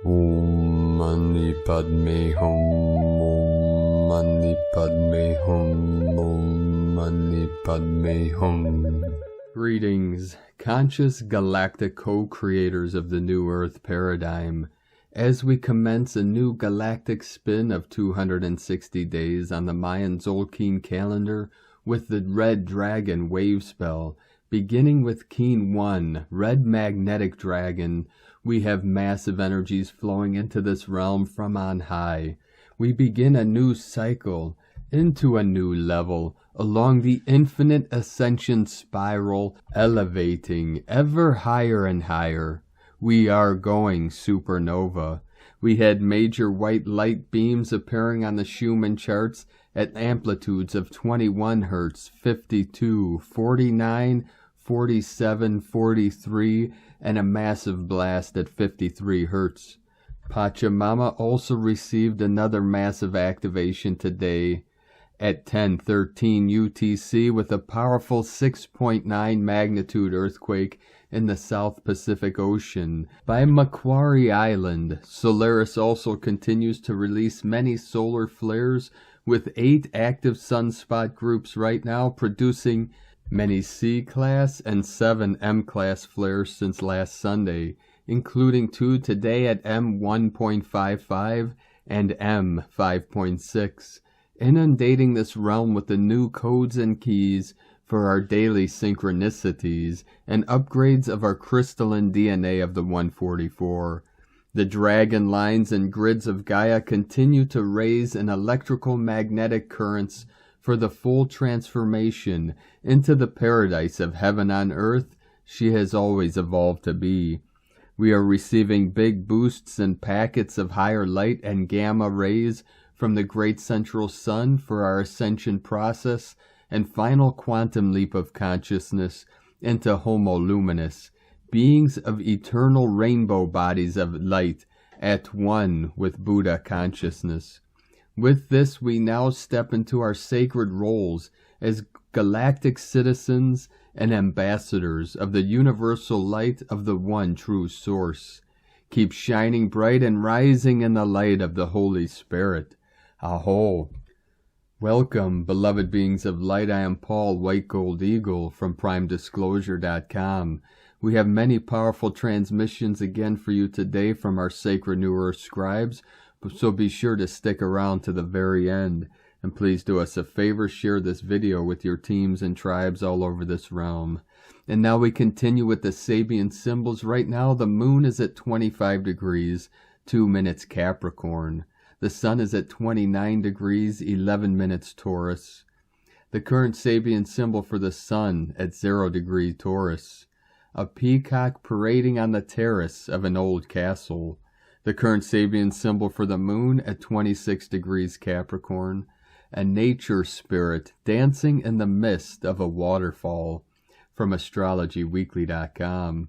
Om Mani Padme Hum, Om Mani Padme Hum, Om Mani Padme Hum. Greetings, conscious galactic co-creators of the New Earth paradigm, as we commence a new galactic spin of 260 days on the Mayan Tzolk'in calendar with the Red Dragon wave spell, beginning with Keen 1, Red Magnetic Dragon. We have massive energies flowing into this realm from on high. We begin a new cycle, into a new level, along the infinite ascension spiral, elevating ever higher and higher. We are going supernova. We had major white light beams appearing on the Schumann charts at amplitudes of 21 Hz, 52, 49, 47, 43, and a massive blast at 53 Hz. Pachamama also received another massive activation today at 10:13 UTC with a powerful 6.9 magnitude earthquake in the South Pacific Ocean by Macquarie Island. Solaris also continues to release many solar flares with 8 active sunspot groups right now, producing many C-class and 7 M-class flares since last Sunday, including 2 today at M1.55 and M5.6, inundating this realm with the new codes and keys for our daily synchronicities and upgrades of our crystalline DNA of the 144. The dragon lines and grids of Gaia continue to raise in electrical magnetic currents for the full transformation into the paradise of heaven on earth she has always evolved to be. We are receiving big boosts and packets of higher light and gamma rays from the great central sun for our ascension process and final quantum leap of consciousness into Homo Luminous, beings of eternal rainbow bodies of light at one with Buddha consciousness. With this, we now step into our sacred roles as galactic citizens and ambassadors of the universal light of the one true source. Keep shining bright and rising in the light of the Holy Spirit. Aho. Welcome, beloved beings of light. I am Paul, White Gold Eagle, from PrimeDisclosure.com. We have many powerful transmissions again for you today from our sacred New Earth scribes, so be sure to stick around to the very end. And please do us a favor, share this video with your teams and tribes all over this realm. And now we continue with the Sabian symbols. Right now the moon is at 25 degrees, 2 minutes Capricorn. The sun is at 29 degrees, 11 minutes Taurus. The current Sabian symbol for the sun at 0 degree Taurus. A peacock parading on the terrace of an old castle. The current Sabian symbol for the moon at 26 degrees Capricorn. A nature spirit dancing in the mist of a waterfall, from astrologyweekly.com.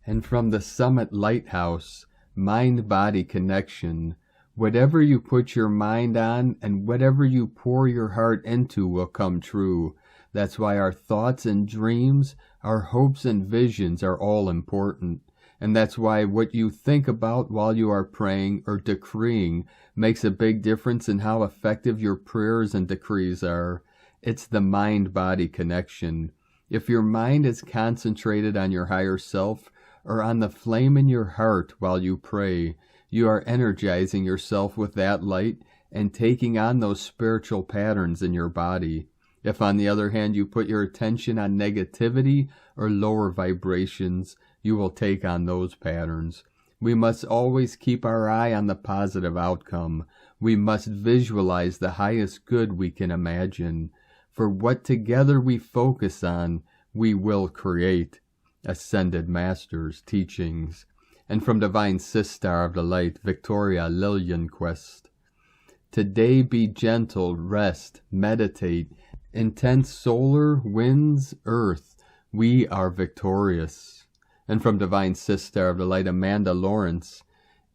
And from the Summit Lighthouse, mind-body connection. Whatever you put your mind on and whatever you pour your heart into will come true. That's why our thoughts and dreams, our hopes and visions are all important. And that's why what you think about while you are praying or decreeing makes a big difference in how effective your prayers and decrees are. It's the mind-body connection. If your mind is concentrated on your higher self or on the flame in your heart while you pray, you are energizing yourself with that light and taking on those spiritual patterns in your body. If, on the other hand, you put your attention on negativity or lower vibrations, you will take on those patterns. We must always keep our eye on the positive outcome. We must visualize the highest good we can imagine. For what together we focus on, we will create. Ascended Masters Teachings. And from Divine Sistar of the Light, Victoria Lillianquist. Today be gentle, rest, meditate. Intense solar, winds, earth. We are victorious. And from Divine Sister of the Light, Amanda Lawrence.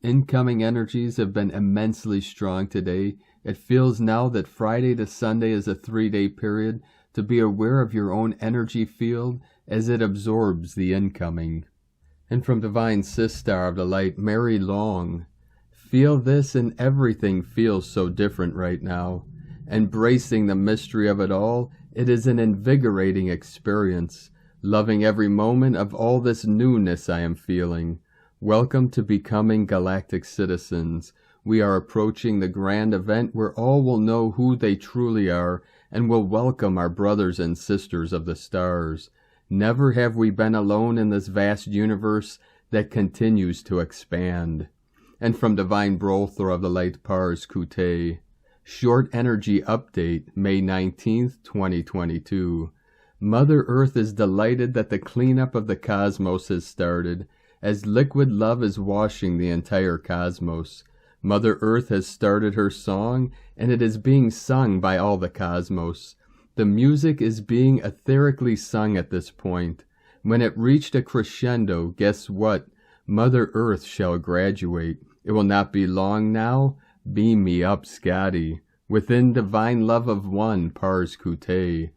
Incoming energies have been immensely strong today. It feels now that Friday to Sunday is a 3-day period to be aware of your own energy field as it absorbs the incoming. And from Divine Sistar of the Light, Mary Long. Feel this, and everything feels so different right now. Embracing the mystery of it all, it is an invigorating experience. Loving every moment of all this newness I am feeling. Welcome to becoming galactic citizens. We are approaching the grand event where all will know who they truly are and will welcome our brothers and sisters of the stars. Never have we been alone in this vast universe that continues to expand. And from Divine Brother of the Light Pars Kute, Short Energy Update, May 19th, 2022. Mother Earth is delighted that the cleanup of the cosmos has started, as liquid love is washing the entire cosmos. Mother Earth has started her song, and it is being sung by all the cosmos. The music is being etherically sung at this point. When it reached a crescendo, guess what? Mother Earth shall graduate. It will not be long now. Beam me up, Scotty. Within divine love of one, Pars Kute.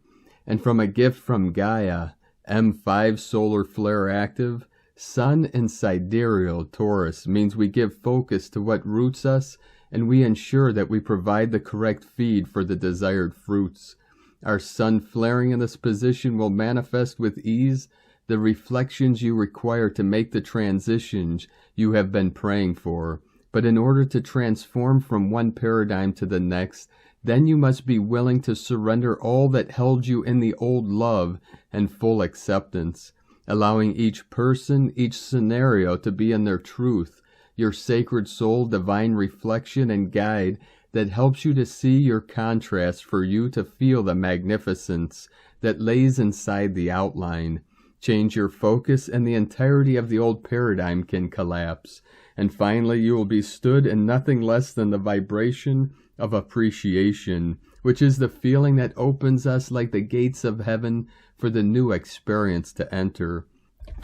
And from a gift from Gaia, M5 solar flare active, Sun in sidereal Taurus means we give focus to what roots us, and we ensure that we provide the correct feed for the desired fruits. Our sun flaring in this position will manifest with ease the reflections you require to make the transitions you have been praying for. But in order to transform from one paradigm to the next, then you must be willing to surrender all that held you in the old love and full acceptance, allowing each person, each scenario to be in their truth, your sacred soul, divine reflection and guide that helps you to see your contrast, for you to feel the magnificence that lays inside the outline. Change your focus and the entirety of the old paradigm can collapse. And finally, you will be stood in nothing less than the vibration of appreciation, which is the feeling that opens us like the gates of heaven for the new experience to enter.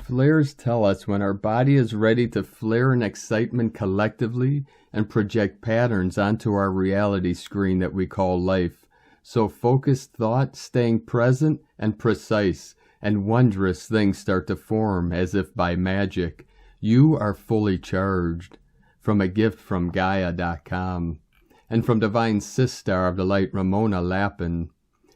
Flares tell us when our body is ready to flare in excitement collectively and project patterns onto our reality screen that we call life. So focused thought, staying present and precise, and wondrous things start to form as if by magic. You are fully charged. From a gift from Gaia.com. And from Divine Sister of the Light, Ramona Lappin.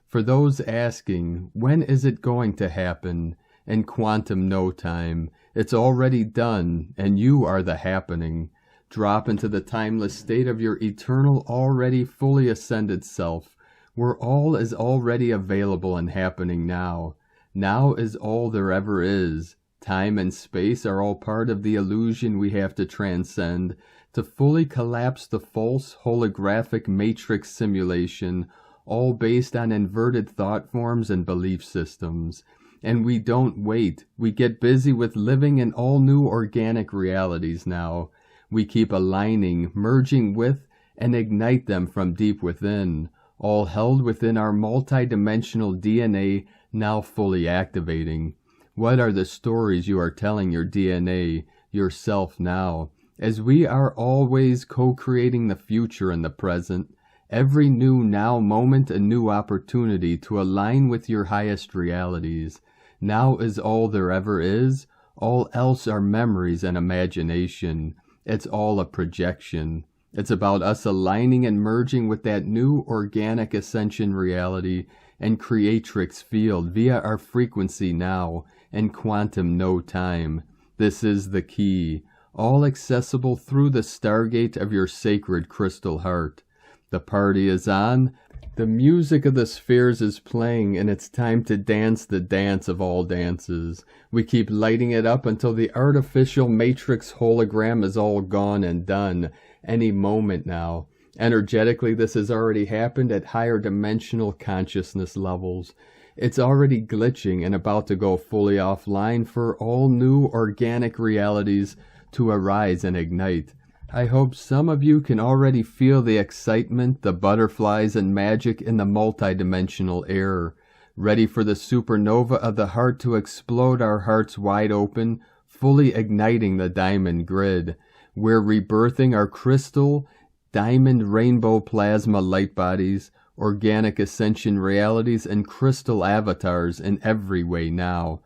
For those asking, when is it going to happen? In quantum no time. It's already done, and you are the happening. Drop into the timeless state of your eternal, already fully ascended self, where all is already available and happening now. Now is all there ever is. Time and space are all part of the illusion we have to transcend, to fully collapse the false holographic matrix simulation, all based on inverted thought forms and belief systems. And we don't wait. We get busy with living in all new organic realities now. We keep aligning, merging with, and ignite them from deep within, all held within our multidimensional DNA, now fully activating. What are the stories you are telling your DNA, yourself now? As we are always co-creating the future and the present, every new now moment a new opportunity to align with your highest realities. Now is all there ever is. All else are memories and imagination. It's all a projection. It's about us aligning and merging with that new organic ascension reality and creatrix field via our frequency now and quantum no time. This is the key, all accessible through the stargate of your sacred crystal heart. The party is on. The music of the spheres is playing, and it's time to dance the dance of all dances. We keep lighting it up until the artificial matrix hologram is all gone and done, any moment now. Energetically, this has already happened at higher dimensional consciousness levels. It's already glitching and about to go fully offline for all new organic realities to arise and ignite. I hope some of you can already feel the excitement, the butterflies and magic in the multidimensional air, ready for the supernova of the heart to explode our hearts wide open, fully igniting the diamond grid. We're rebirthing our crystal, diamond rainbow plasma light bodies, organic ascension realities, and crystal avatars in every way now,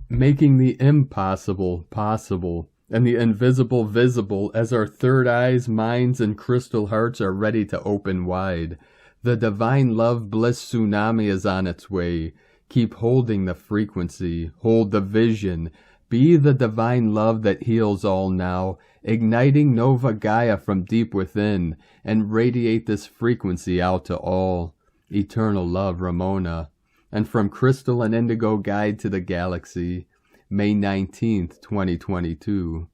making the impossible possible. and the invisible visible as our third eyes, minds, and crystal hearts are ready to open wide. The divine love bliss tsunami is on its way. Keep holding the frequency, hold the vision. Be the divine love that heals all now, igniting Nova Gaia from deep within, and radiate this frequency out to all. Eternal love, Ramona. And from Crystal and Indigo Guide to the Galaxy, May 19th, 2022.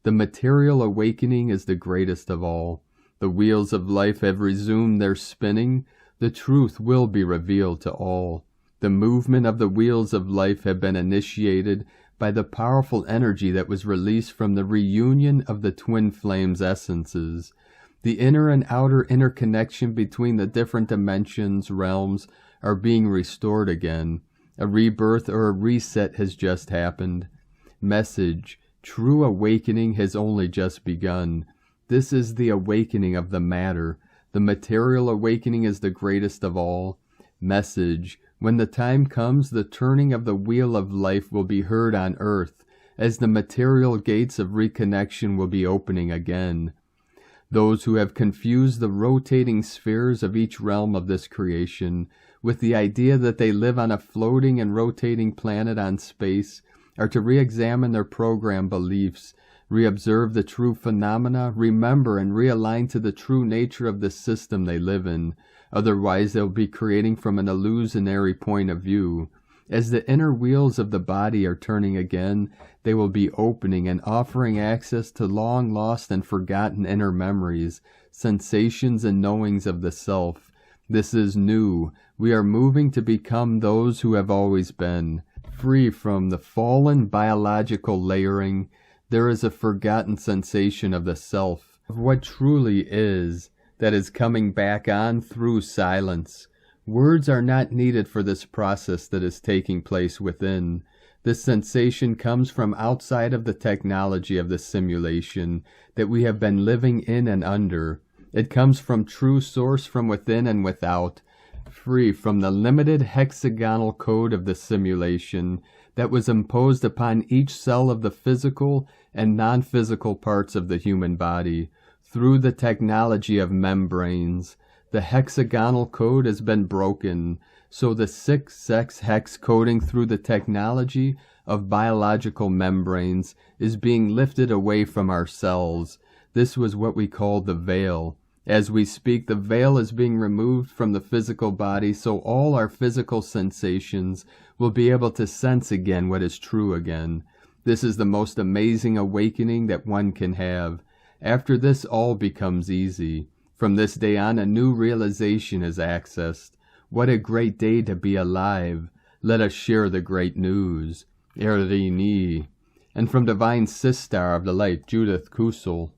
The material awakening is the greatest of all. The wheels of life have resumed their spinning. The truth will be revealed to all. The movement of the wheels of life have been initiated by the powerful energy that was released from the reunion of the twin flames essences. The inner and outer interconnection between the different dimensions, realms, are being restored again. A rebirth or a reset has just happened. Message: true awakening has only just begun. This is the awakening of the matter. The material awakening is the greatest of all. Message: when the time comes, the turning of the wheel of life will be heard on earth, as the material gates of reconnection will be opening again. Those who have confused the rotating spheres of each realm of this creation with the idea that they live on a floating and rotating planet on space are to re-examine their program beliefs, re-observe the true phenomena, remember and realign to the true nature of the system they live in. Otherwise, they'll be creating from an illusionary point of view. As the inner wheels of the body are turning again, they will be opening and offering access to long lost and forgotten inner memories, sensations and knowings of the self. This is new. We are moving to become those who have always been. Free from the fallen biological layering, there is a forgotten sensation of the self, of what truly is, that is coming back on through silence. Words are not needed for this process that is taking place within. This sensation comes from outside of the technology of the simulation that we have been living in and under. It comes from true source from within and without, free from the limited hexagonal code of the simulation that was imposed upon each cell of the physical and non-physical parts of the human body. Through the technology of membranes, the hexagonal code has been broken, so the 6-sex hex coding through the technology of biological membranes is being lifted away from our cells. This was what we call the veil. As we speak, the veil is being removed from the physical body, so all our physical sensations will be able to sense again what is true again. This is the most amazing awakening that one can have. After this, all becomes easy. From this day on, a new realization is accessed. What a great day to be alive. Let us share the great news. Irene E. And from Divine Sistar of the Light, Judith Kusel.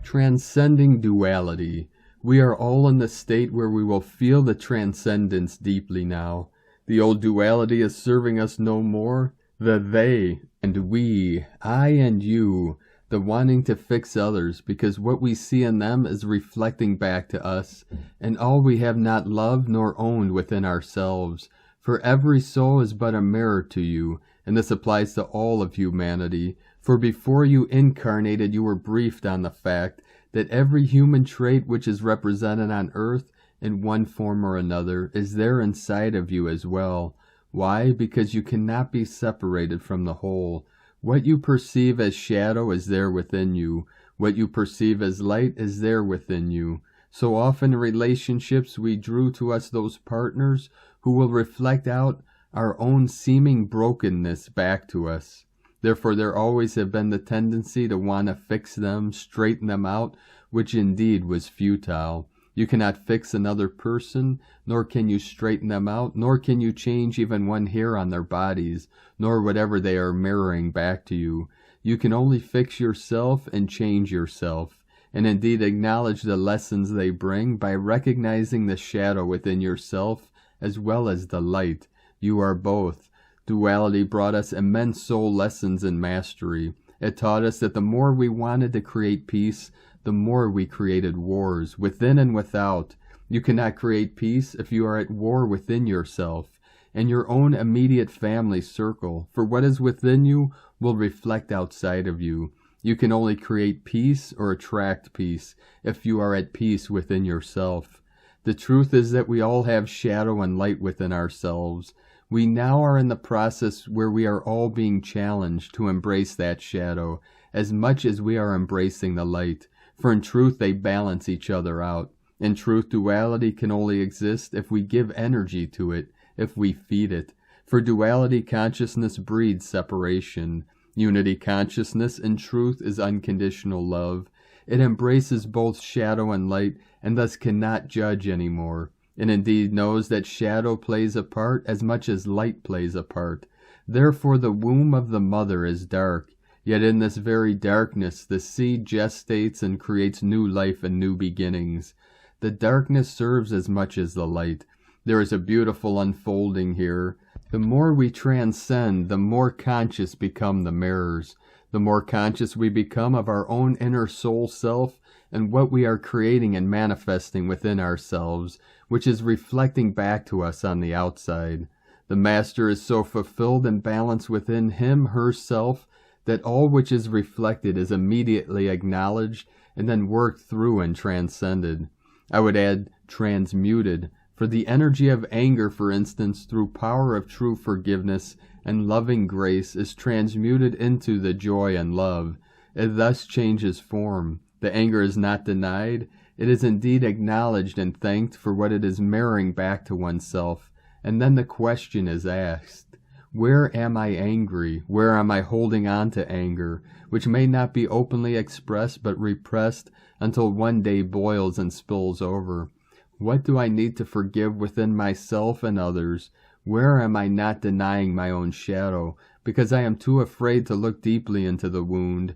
Transcending Duality. We are all in the state where we will feel the transcendence deeply now. The old duality is serving us no more. The they and we, I and you, the wanting to fix others, because what we see in them is reflecting back to us, and all we have not loved nor owned within ourselves. For every soul is but a mirror to you, and this applies to all of humanity. For before you incarnated, you were briefed on the fact that every human trait which is represented on earth in one form or another is there inside of you as well. Why? Because you cannot be separated from the whole. What you perceive as shadow is there within you. What you perceive as light is there within you. So often in relationships we drew to us those partners who will reflect out our own seeming brokenness back to us. Therefore there always have been the tendency to want to fix them, straighten them out, which indeed was futile. You cannot fix another person, nor can you straighten them out, nor can you change even one hair on their bodies, nor whatever they are mirroring back to you. You can only fix yourself and change yourself, and indeed acknowledge the lessons they bring by recognizing the shadow within yourself as well as the light. You are both. Duality brought us immense soul lessons in mastery. It taught us that the more we wanted to create peace, the more we created wars, within and without. You cannot create peace if you are at war within yourself and your own immediate family circle, for what is within you will reflect outside of you. You can only create peace or attract peace if you are at peace within yourself. The truth is that we all have shadow and light within ourselves. We now are in the process where we are all being challenged to embrace that shadow as much as we are embracing the light, for in truth they balance each other out. In truth, duality can only exist if we give energy to it, if we feed it. For duality consciousness breeds separation. Unity consciousness, in truth, is unconditional love. It embraces both shadow and light, and thus cannot judge anymore. It indeed knows that shadow plays a part as much as light plays a part. Therefore the womb of the mother is dark, yet in this very darkness the seed gestates and creates new life and new beginnings. The darkness serves as much as the light. There is a beautiful unfolding here. The more we transcend, the more conscious become the mirrors. The more conscious we become of our own inner soul self and what we are creating and manifesting within ourselves, which is reflecting back to us on the outside. The master is so fulfilled and balanced within him, herself, that all which is reflected is immediately acknowledged and then worked through and transcended. I would add transmuted. For the energy of anger, for instance, through power of true forgiveness and loving grace, is transmuted into the joy and love. It thus changes form. The anger is not denied. It is indeed acknowledged and thanked for what it is mirroring back to oneself. And then the question is asked, where am I angry? Where am I holding on to anger, which may not be openly expressed but repressed until one day boils and spills over? What do I need to forgive within myself and others? Where am I not denying my own shadow, because I am too afraid to look deeply into the wound?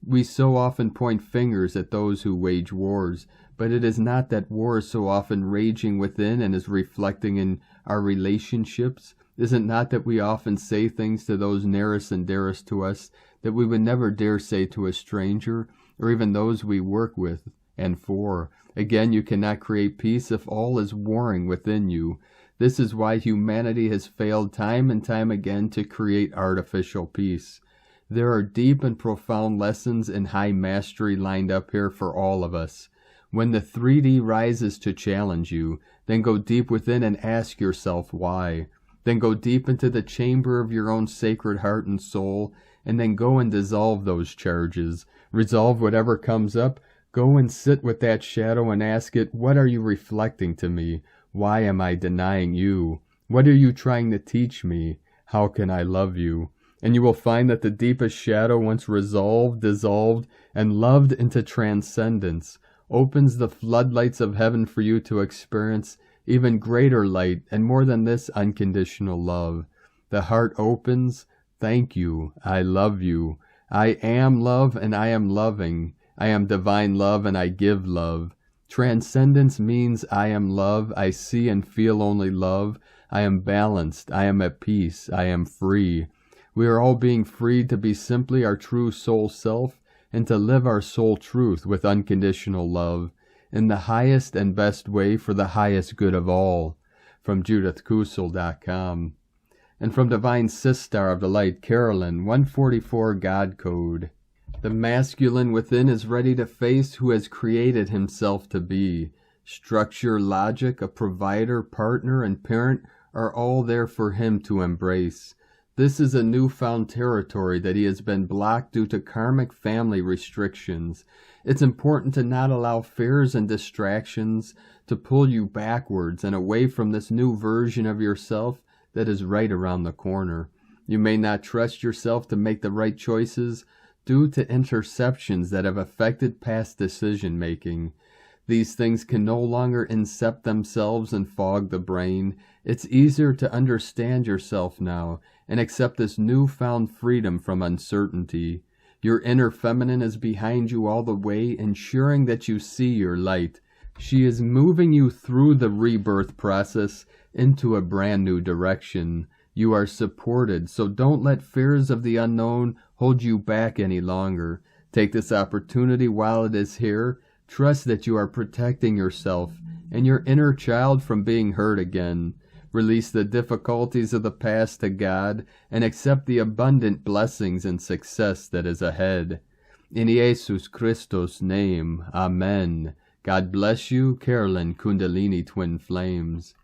We so often point fingers at those who wage wars, but it is not that war is so often raging within and is reflecting in our relationships. Is it not that we often say things to those nearest and dearest to us that we would never dare say to a stranger, or even those we work with and for? Again, you cannot create peace if all is warring within you. This is why humanity has failed time and time again to create artificial peace. There are deep and profound lessons in high mastery lined up here for all of us. When the 3D rises to challenge you, then go deep within and ask yourself why. Then go deep into the chamber of your own sacred heart and soul, and then go and dissolve those charges. Resolve whatever comes up. Go and sit with that shadow and ask it, what are you reflecting to me? Why am I denying you? What are you trying to teach me? How can I love you? And you will find that the deepest shadow, once resolved, dissolved, and loved into transcendence, opens the floodlights of heaven for you to experience even greater light, and more than this, unconditional love. The heart opens. Thank you. I love you. I am love and I am loving. I am divine love and I give love. Transcendence means I am love. I see and feel only love. I am balanced. I am at peace. I am free. We are all being freed to be simply our true soul self and to live our soul truth with unconditional love in the highest and best way for the highest good of all. From JudithKusel.com. And from Divine Sistar of the Light, Carolyn, 144 God Code. The masculine within is ready to face who has created himself to be. Structure, logic, a provider, partner, and parent are all there for him to embrace. This is a newfound territory that he has been blocked due to karmic family restrictions. It's important to not allow fears and distractions to pull you backwards and away from this new version of yourself that is right around the corner. You may not trust yourself to make the right choices due to interceptions that have affected past decision-making. These things can no longer incept themselves and fog the brain. It's easier to understand yourself now and accept this newfound freedom from uncertainty. Your inner feminine is behind you all the way, ensuring that you see your light. She is moving you through the rebirth process into a brand new direction. You are supported, so don't let fears of the unknown hold you back any longer. Take this opportunity while it is here. Trust that you are protecting yourself and your inner child from being hurt again. Release the difficulties of the past to God and accept the abundant blessings and success that is ahead. In Jesus Christos' name, Amen. God bless you, Carolyn Kundalini Twin Flames.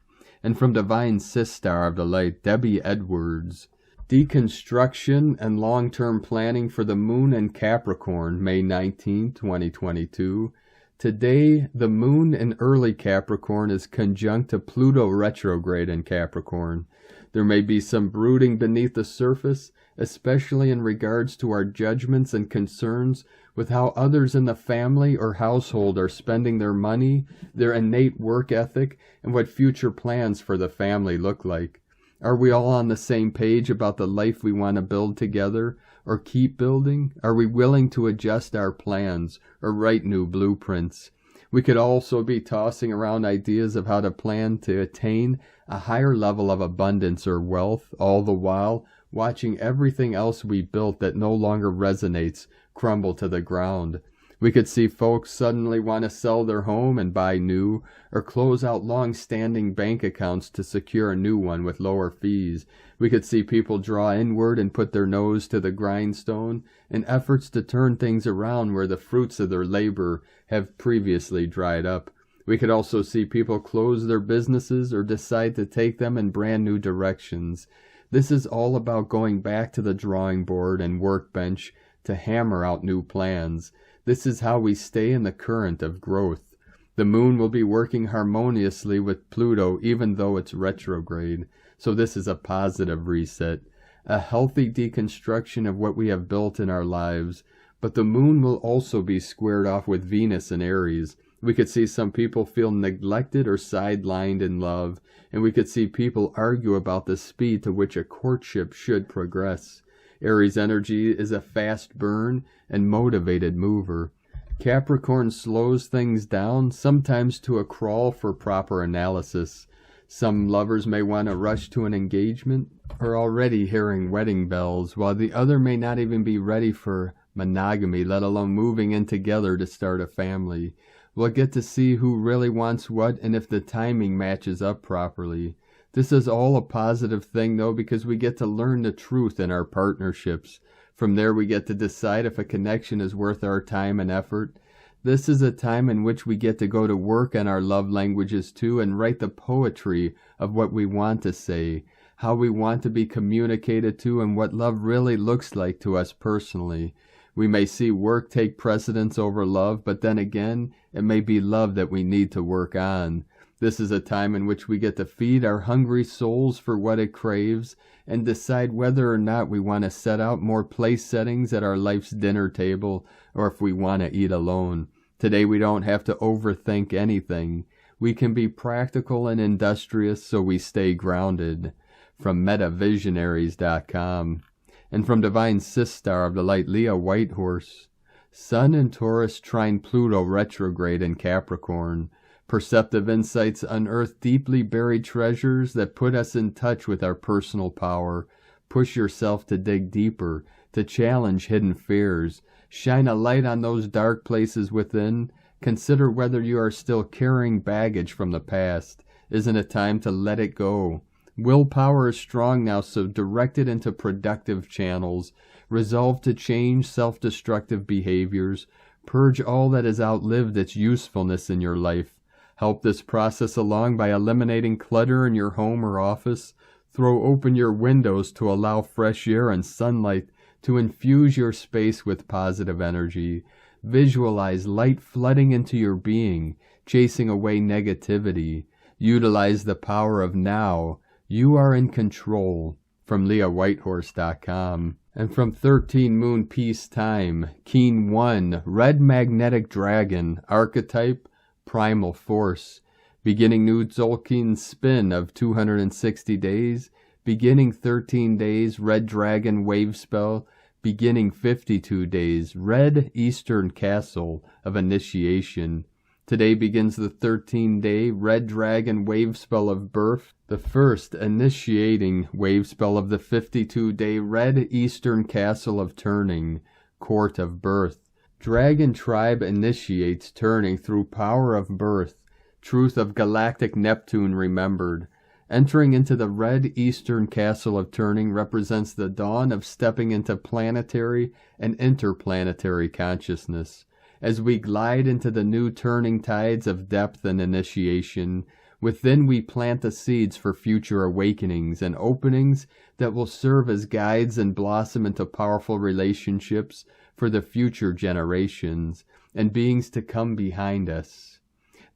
And from Divine Sistar of the Light, Debbie Edwards. Deconstruction and Long-Term Planning for the Moon in Capricorn, May 19, 2022. Today, the Moon in early Capricorn is conjunct to Pluto retrograde in Capricorn. There may be some brooding beneath the surface, especially in regards to our judgments and concerns with how others in the family or household are spending their money, their innate work ethic, and what future plans for the family look like. Are we all on the same page about the life we want to build together or keep building? Are we willing to adjust our plans or write new blueprints? We could also be tossing around ideas of how to plan to attain a higher level of abundance or wealth, all the while watching everything else we built that no longer resonates crumble to the ground. We could see folks suddenly want to sell their home and buy new, or close out long-standing bank accounts to secure a new one with lower fees. We could see people draw inward and put their nose to the grindstone in efforts to turn things around where the fruits of their labor have previously dried up. We could also see people close their businesses or decide to take them in brand new directions. This is all about going back to the drawing board and workbench to hammer out new plans. This is how we stay in the current of growth. The moon will be working harmoniously with Pluto even though it's retrograde. So this is a positive reset, a healthy deconstruction of what we have built in our lives. But the moon will also be squared off with Venus in Aries. We could see some people feel neglected or sidelined in love, and we could see people argue about the speed to which a courtship should progress. Aries energy is a fast burn and motivated mover. Capricorn slows things down, sometimes to a crawl for proper analysis. Some lovers may want to rush to an engagement or already hearing wedding bells, while the other may not even be ready for monogamy, let alone moving in together to start a family. We'll get to see who really wants what and if the timing matches up properly. This is all a positive thing, though, because we get to learn the truth in our partnerships. From there, we get to decide if a connection is worth our time and effort. This is a time in which we get to go to work on our love languages, too, and write the poetry of what we want to say, how we want to be communicated to, and what love really looks like to us personally. We may see work take precedence over love, but then again, it may be love that we need to work on. This is a time in which we get to feed our hungry souls for what it craves and decide whether or not we want to set out more place settings at our life's dinner table or if we want to eat alone. Today we don't have to overthink anything. We can be practical and industrious so we stay grounded. From metavisionaries.com. And from Divine Sistar of the Light, Leah Whitehorse. Sun in Taurus trine Pluto retrograde in Capricorn. Perceptive insights unearth deeply buried treasures that put us in touch with our personal power. Push yourself to dig deeper, to challenge hidden fears. Shine a light on those dark places within. Consider whether you are still carrying baggage from the past. Isn't it time to let it go? Willpower is strong now, so direct it into productive channels. Resolve to change self-destructive behaviors. Purge all that has outlived its usefulness in your life. Help this process along by eliminating clutter in your home or office. Throw open your windows to allow fresh air and sunlight to infuse your space with positive energy. Visualize light flooding into your being, chasing away negativity. Utilize the power of now. You are in control. From LeahWhitehorse.com. And from 13 Moon Peace Time, Keen 1, Red Magnetic Dragon, Archetype, Primal Force. Beginning new Tzolk'in spin of 260 days. Beginning 13 days, Red Dragon Wave Spell. Beginning 52 days, Red Eastern Castle of Initiation. Today begins the 13-day Red Dragon Wave Spell of Birth, the first initiating wave spell of the 52-day Red Eastern Castle of Turning, Court of Birth. Dragon Tribe initiates turning through power of birth, truth of galactic Neptune remembered. Entering into the red eastern castle of turning represents the dawn of stepping into planetary and interplanetary consciousness. As we glide into the new turning tides of depth and initiation, within we plant the seeds for future awakenings and openings that will serve as guides and blossom into powerful relationships for the future generations and beings to come behind us.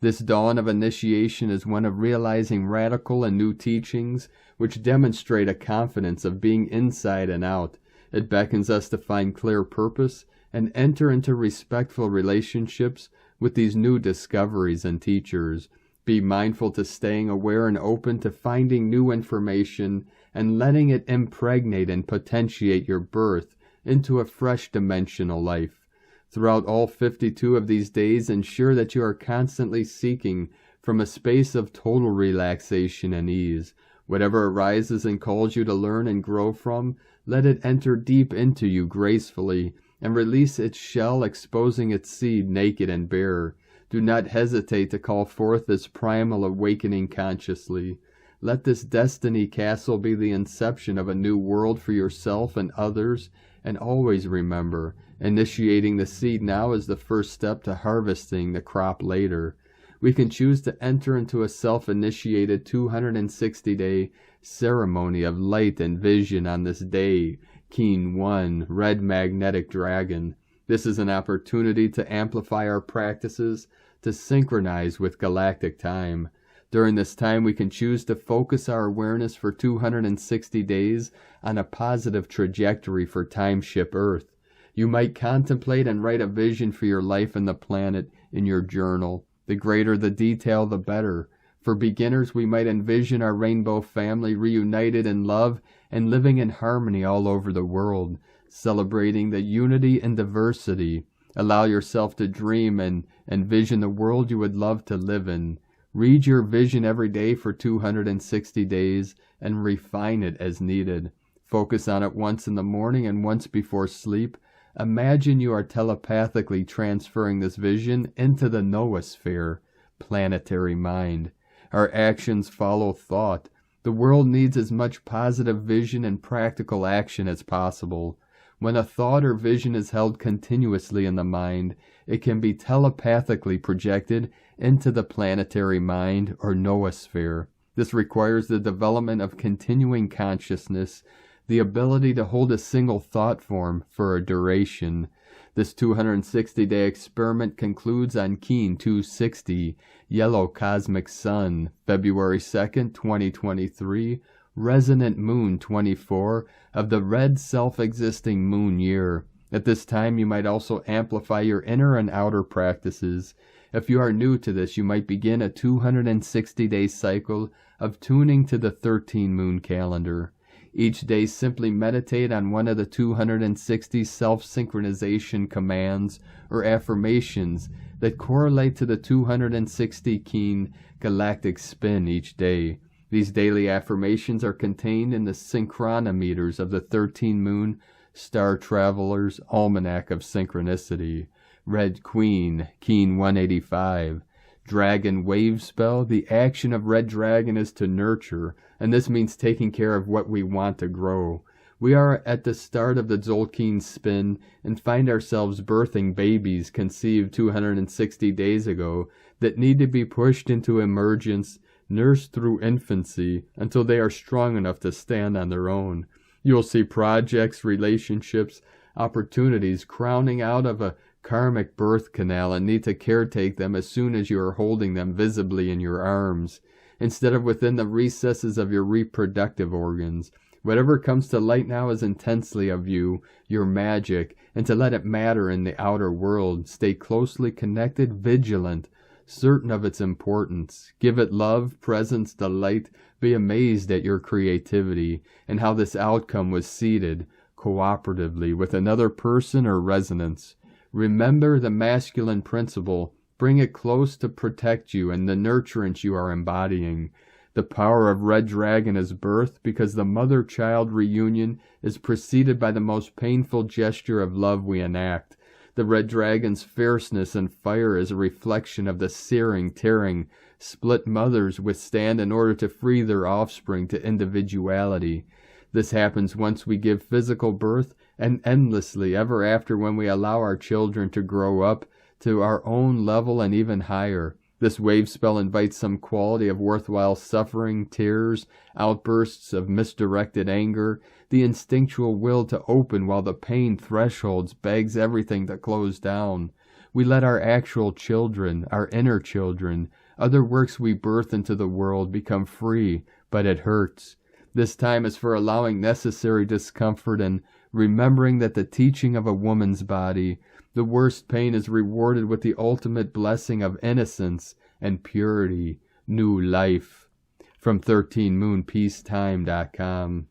This dawn of initiation is one of realizing radical and new teachings which demonstrate a confidence of being inside and out. It beckons us to find clear purpose and enter into respectful relationships with these new discoveries and teachers. Be mindful to staying aware and open to finding new information and letting it impregnate and potentiate your birth into a fresh dimensional life. Throughout all 52 of these days, ensure that you are constantly seeking from a space of total relaxation and ease. Whatever arises and calls you to learn and grow from, let it enter deep into you gracefully and release its shell, exposing its seed naked and bare. Do not hesitate to call forth this primal awakening consciously. Let this destiny castle be the inception of a new world for yourself and others, and always remember, initiating the seed now is the first step to harvesting the crop later. We can choose to enter into a self-initiated 260-day ceremony of light and vision on this day, Keen 1, Red Magnetic Dragon. This is an opportunity to amplify our practices, to synchronize with galactic time. During this time, we can choose to focus our awareness for 260 days on a positive trajectory for Timeship Earth. You might contemplate and write a vision for your life and the planet in your journal. The greater the detail, the better. For beginners, we might envision our rainbow family reunited in love and living in harmony all over the world, celebrating the unity and diversity. Allow yourself to dream and envision the world you would love to live in. Read your vision every day for 260 days and refine it as needed. Focus on it once in the morning and once before sleep. Imagine you are telepathically transferring this vision into the noosphere, planetary mind. Our actions follow thought. The world needs as much positive vision and practical action as possible. When a thought or vision is held continuously in the mind, it can be telepathically projected into the planetary mind or noosphere. This requires the development of continuing consciousness, the ability to hold a single thought form for a duration. This 260-day experiment concludes on Keen 260, Yellow Cosmic Sun, February 2nd, 2023, Resonant Moon 24 of the red self-existing moon year. At this time, you might also amplify your inner and outer practices. If you are new to this, you might begin a 260-day cycle of tuning to the 13 moon calendar. Each day, simply meditate on one of the 260 self-synchronization commands or affirmations that correlate to the 260 keen galactic spin each day. These daily affirmations are contained in the synchronometers of the 13 moon Star Traveler's Almanac of Synchronicity. Red Queen, Keen 185. Dragon Wave Spell. The action of Red Dragon is to nurture, and this means taking care of what we want to grow. We are at the start of the Tzolk'in spin and find ourselves birthing babies conceived 260 days ago that need to be pushed into emergence, nursed through infancy until they are strong enough to stand on their own. You will see projects, relationships, opportunities crowning out of a karmic birth canal and need to caretake them as soon as you are holding them visibly in your arms, instead of within the recesses of your reproductive organs. Whatever comes to light now is intensely of you, your magic, and to let it matter in the outer world. Stay closely connected, vigilant, certain of its importance. Give it love, presence, delight. Be amazed at your creativity and how this outcome was seeded cooperatively with another person or resonance. Remember the masculine principle. Bring it close to protect you and the nurturance you are embodying. The power of Red Dragon is birth because the mother-child reunion is preceded by the most painful gesture of love we enact. The red dragon's fierceness and fire is a reflection of the searing, tearing, split mothers withstand in order to free their offspring to individuality. This happens once we give physical birth, and endlessly ever after when we allow our children to grow up to our own level and even higher. This wave spell invites some quality of worthwhile suffering, tears, outbursts of misdirected anger, the instinctual will to open while the pain thresholds begs everything to close down. We let our actual children, our inner children, other works we birth into the world become free, but it hurts. This time is for allowing necessary discomfort and remembering that the teaching of a woman's body, the worst pain is rewarded with the ultimate blessing of innocence and purity, new life. From 13moonpeacetime.com.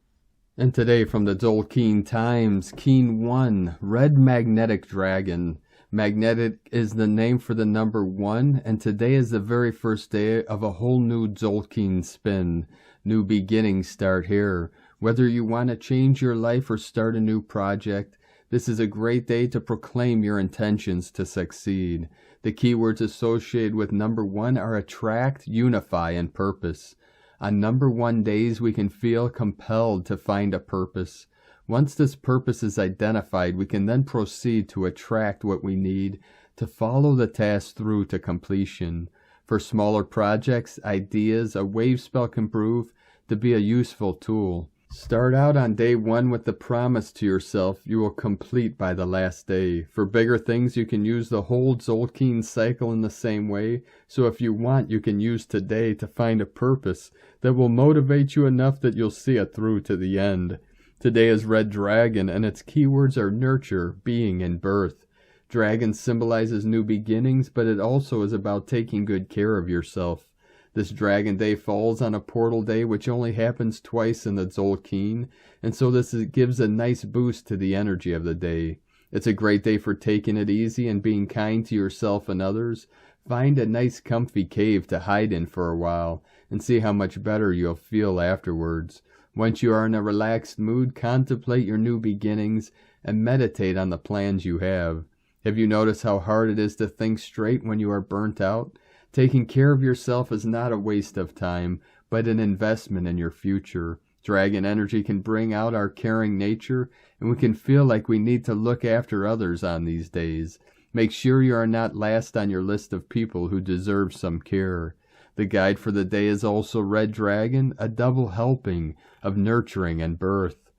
And today from the Zolkeen Times, Keen 1, Red Magnetic Dragon. Magnetic is the name for the number 1, and today is the very first day of a whole new Zolkeen spin. New beginnings start here. Whether you want to change your life or start a new project, this is a great day to proclaim your intentions to succeed. The keywords associated with number 1 are attract, unify, and purpose. On number 1 days, we can feel compelled to find a purpose. Once this purpose is identified, we can then proceed to attract what we need to follow the task through to completion. For smaller projects, ideas, a wave spell can prove to be a useful tool. Start out on day 1 with the promise to yourself you will complete by the last day. For bigger things, you can use the whole Zolkeen cycle in the same way, so if you want, you can use today to find a purpose that will motivate you enough that you'll see it through to the end. Today is Red Dragon, and its keywords are nurture, being, and birth. Dragon symbolizes new beginnings, but it also is about taking good care of yourself. This Dragon Day falls on a portal day which only happens twice in the Zolkeen, and so gives a nice boost to the energy of the day. It's a great day for taking it easy and being kind to yourself and others. Find a nice comfy cave to hide in for a while, and see how much better you'll feel afterwards. Once you are in a relaxed mood, contemplate your new beginnings and meditate on the plans you have. Have you noticed how hard it is to think straight when you are burnt out? Taking care of yourself is not a waste of time, but an investment in your future. Dragon energy can bring out our caring nature, and we can feel like we need to look after others on these days. Make sure you are not last on your list of people who deserve some care. The guide for the day is also Red Dragon, a double helping of nurturing and birth.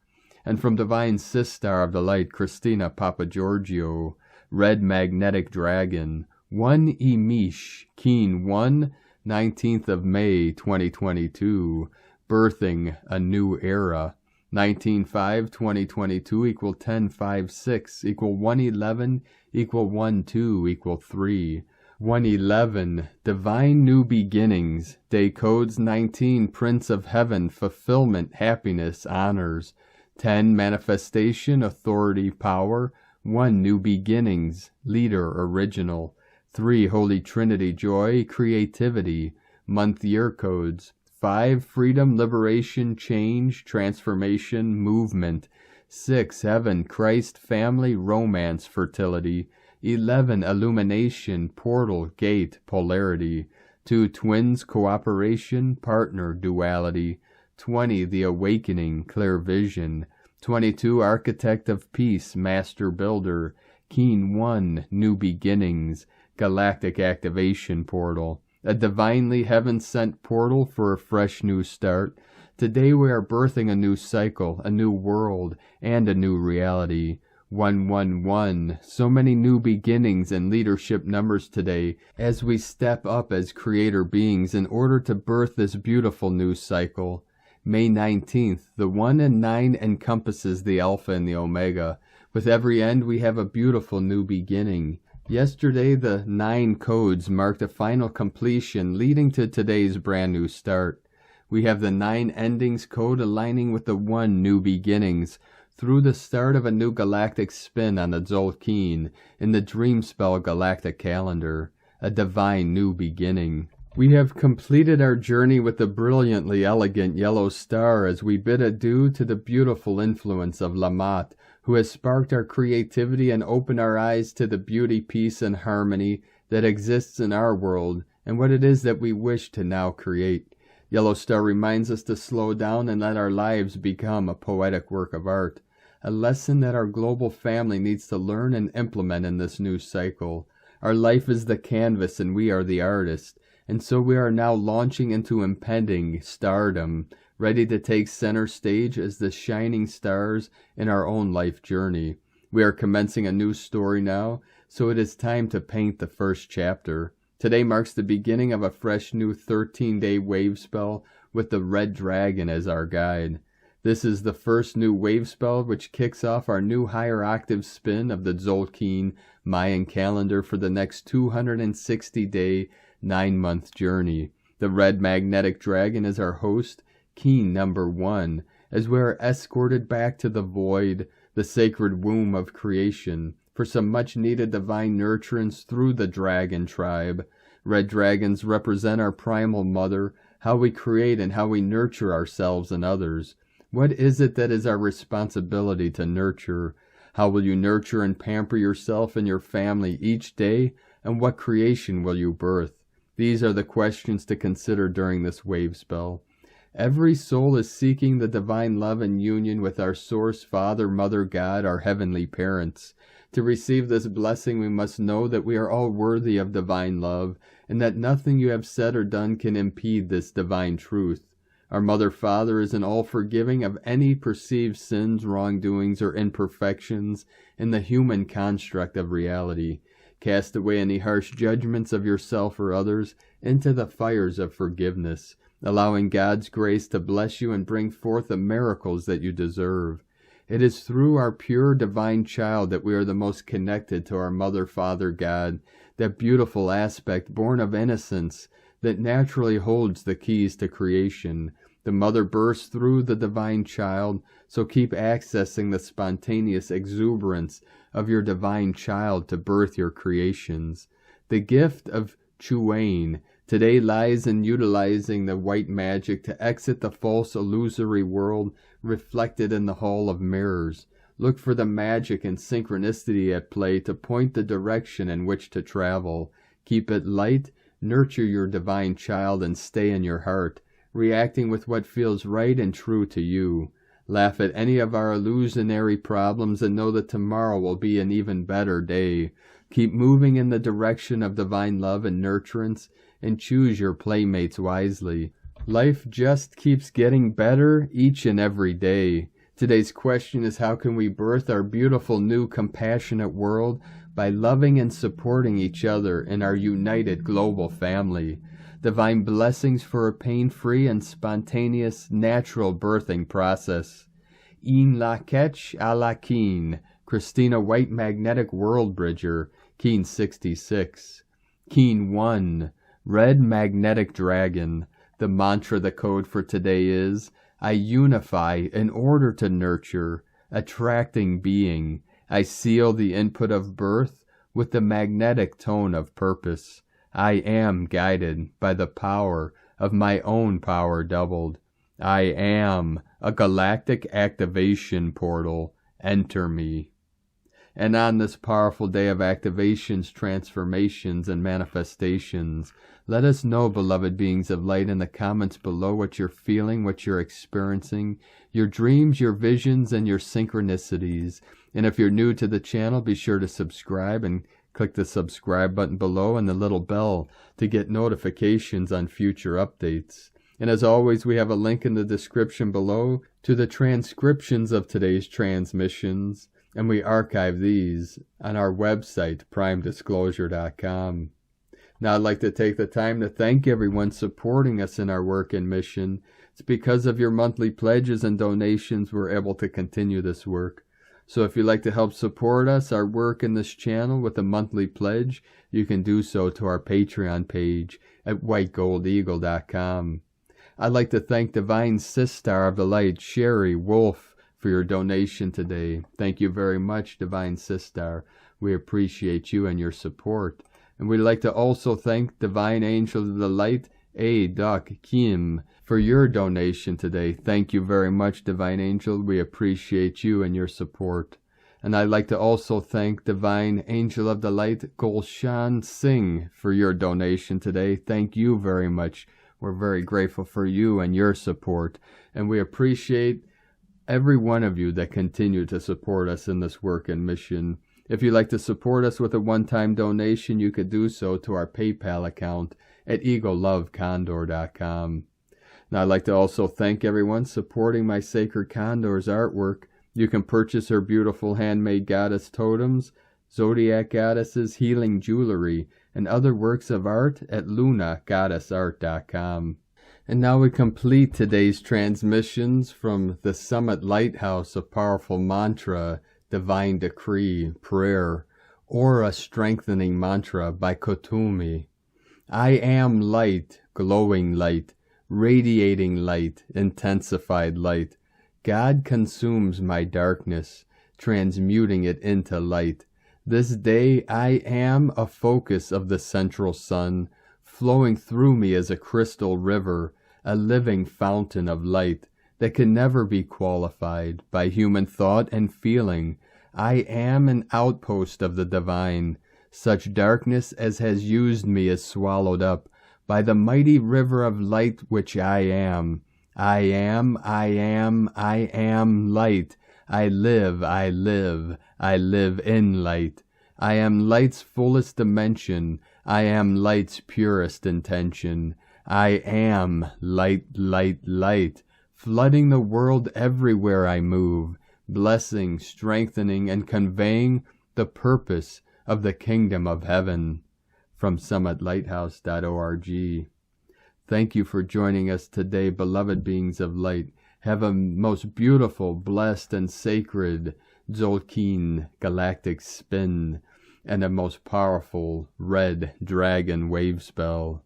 And from Divine Sistar of the Light, Christina Papagiorgio, Red Magnetic Dragon, 1 Emish, Keen 1, 19th of May, 2022, birthing a new era. 19/5/2022 equal 10/5/6 equal 111 equal 12 equal 3. 111, Divine New Beginnings. Day codes 19, Prince of Heaven, Fulfillment, Happiness, Honors. 10, Manifestation, Authority, Power. 1, New Beginnings, Leader, Original. 3, Holy Trinity, Joy, Creativity. Month year codes. 5, Freedom, Liberation, Change, Transformation, Movement. 6, Heaven, Christ, Family, Romance, Fertility. 11, Illumination, Portal, Gate, Polarity. 2, Twins, Cooperation, Partner, Duality. 20, The Awakening, Clear Vision. 22, Architect of Peace, Master Builder. Keen 1, New Beginnings, Galactic Activation Portal. A divinely heaven-sent portal for a fresh new start. Today we are birthing a new cycle, a new world, and a new reality. 111. So many new beginnings and leadership numbers today as we step up as creator beings in order to birth this beautiful new cycle. May 19th, the 1 and 9 encompasses the Alpha and the Omega. With every end we have a beautiful new beginning. Yesterday the 9 codes marked a final completion leading to today's brand new start. We have the 9 endings code aligning with the 1 new beginnings through the start of a new galactic spin on the Zolkeen in the Dreamspell Galactic Calendar, a divine new beginning. We have completed our journey with the brilliantly elegant yellow star as we bid adieu to the beautiful influence of Lamat, who has sparked our creativity and opened our eyes to the beauty, peace, and harmony that exists in our world and what it is that we wish to now create. Yellow Star reminds us to slow down and let our lives become a poetic work of art, a lesson that our global family needs to learn and implement in this new cycle. Our life is the canvas and we are the artist, and so we are now launching into impending stardom, ready to take center stage as the shining stars in our own life journey. We are commencing a new story now, so it is time to paint the first chapter. Today marks the beginning of a fresh new 13-day wave spell with the Red Dragon as our guide. This is the first new wave spell which kicks off our new higher octave spin of the Tzolk'in Mayan calendar for the next 260-day, 9-month journey. The Red Magnetic Dragon is our host, Keen number 1, as we are escorted back to the void, the sacred womb of creation, for some much-needed divine nurturance through the dragon tribe. Red dragons represent our primal mother, how we create and how we nurture ourselves and others. What is it that is our responsibility to nurture? How will you nurture and pamper yourself and your family each day? And what creation will you birth? These are the questions to consider during this wave spell. Every soul is seeking the divine love and union with our Source, Father, Mother, God, our heavenly parents. To receive this blessing, we must know that we are all worthy of divine love, and that nothing you have said or done can impede this divine truth. Our Mother Father is an all-forgiving of any perceived sins, wrongdoings, or imperfections in the human construct of reality. Cast away any harsh judgments of yourself or others into the fires of forgiveness, allowing God's grace to bless you and bring forth the miracles that you deserve. It is through our pure divine child that we are the most connected to our Mother, Father, God, that beautiful aspect born of innocence that naturally holds the keys to creation. The mother bursts through the divine child, so keep accessing the spontaneous exuberance of your divine child to birth your creations. The gift of Chuane today lies in utilizing the white magic to exit the false illusory world reflected in the hall of mirrors. Look for the magic and synchronicity at play to point the direction in which to travel. Keep it light, nurture your divine child, and stay in your heart, reacting with what feels right and true to you. Laugh at any of our illusionary problems and know that tomorrow will be an even better day. Keep moving in the direction of divine love and nurturance, and choose your playmates wisely. Life just keeps getting better each and every day. Today's question is, how can we birth our beautiful new compassionate world by loving and supporting each other in our united global family? Divine blessings for a pain-free and spontaneous natural birthing process. In la ketch a la Keen, Christina White Magnetic World Bridger, Keen 66. Keen 1, Red Magnetic Dragon. The mantra, the code for today is, I unify in order to nurture, attracting being. I seal the input of birth with the magnetic tone of purpose. I am guided by the power of my own power doubled. I am a galactic activation portal. Enter me. And on this powerful day of activations, transformations, and manifestations, let us know, beloved beings of light, in the comments below what you're feeling, what you're experiencing, your dreams, your visions, and your synchronicities. And if you're new to the channel, be sure to subscribe and click the subscribe button below and the little bell to get notifications on future updates. And as always, we have a link in the description below to the transcriptions of today's transmissions, and we archive these on our website, primedisclosure.com. Now, I'd like to take the time to thank everyone supporting us in our work and mission. It's because of your monthly pledges and donations we're able to continue this work. So if you'd like to help support us, our work in this channel, with a monthly pledge, you can do so to our Patreon page at whitegoldeagle.com. I'd like to thank Divine Sistar of the Light, Sherry Wolf, for your donation today. Thank you very much, Divine Sistar. We appreciate you and your support. And we'd like to also thank Divine Angel of the Light, A. Duck Kim, for your donation today. Thank you very much, Divine Angel. We appreciate you and your support. And I'd like to also thank Divine Angel of the Light, Gulshan Singh, for your donation today. Thank you very much. We're very grateful for you and your support. And we appreciate every one of you that continue to support us in this work and mission. If you'd like to support us with a one-time donation, you could do so to our PayPal account at egolovecondor.com. Now, I'd like to also thank everyone supporting my Sacred Condor's artwork. You can purchase her beautiful handmade goddess totems, zodiac goddesses, healing jewelry, and other works of art at lunagoddessart.com. And now we complete today's transmissions from the Summit Lighthouse of Powerful Mantra, Divine Decree, Prayer, Aura Strengthening Mantra by Kotumi. I am light, glowing light, radiating light, intensified light. God consumes my darkness, transmuting it into light. This day I am a focus of the central sun, flowing through me as a crystal river, a living fountain of light that can never be qualified by human thought and feeling. I am an outpost of the divine. Such darkness as has used me is swallowed up by the mighty river of light which I am. I am light. I live in light. I am light's fullest dimension. I am light's purest intention. I am light, flooding the world everywhere I move, blessing, strengthening, and conveying the purpose of the kingdom of heaven. From summitlighthouse.org. Thank you for joining us today, beloved beings of light. Have a most beautiful, blessed, and sacred Tzolk'in galactic spin and a most powerful red dragon wave spell.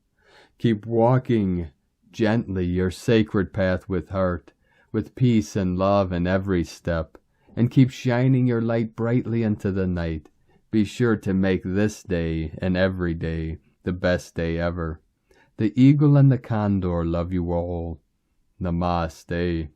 Keep walking gently your sacred path with heart, with peace and love in every step, and keep shining your light brightly into the night. Be sure to make this day and every day the best day ever. The eagle and the condor love you all. Namaste.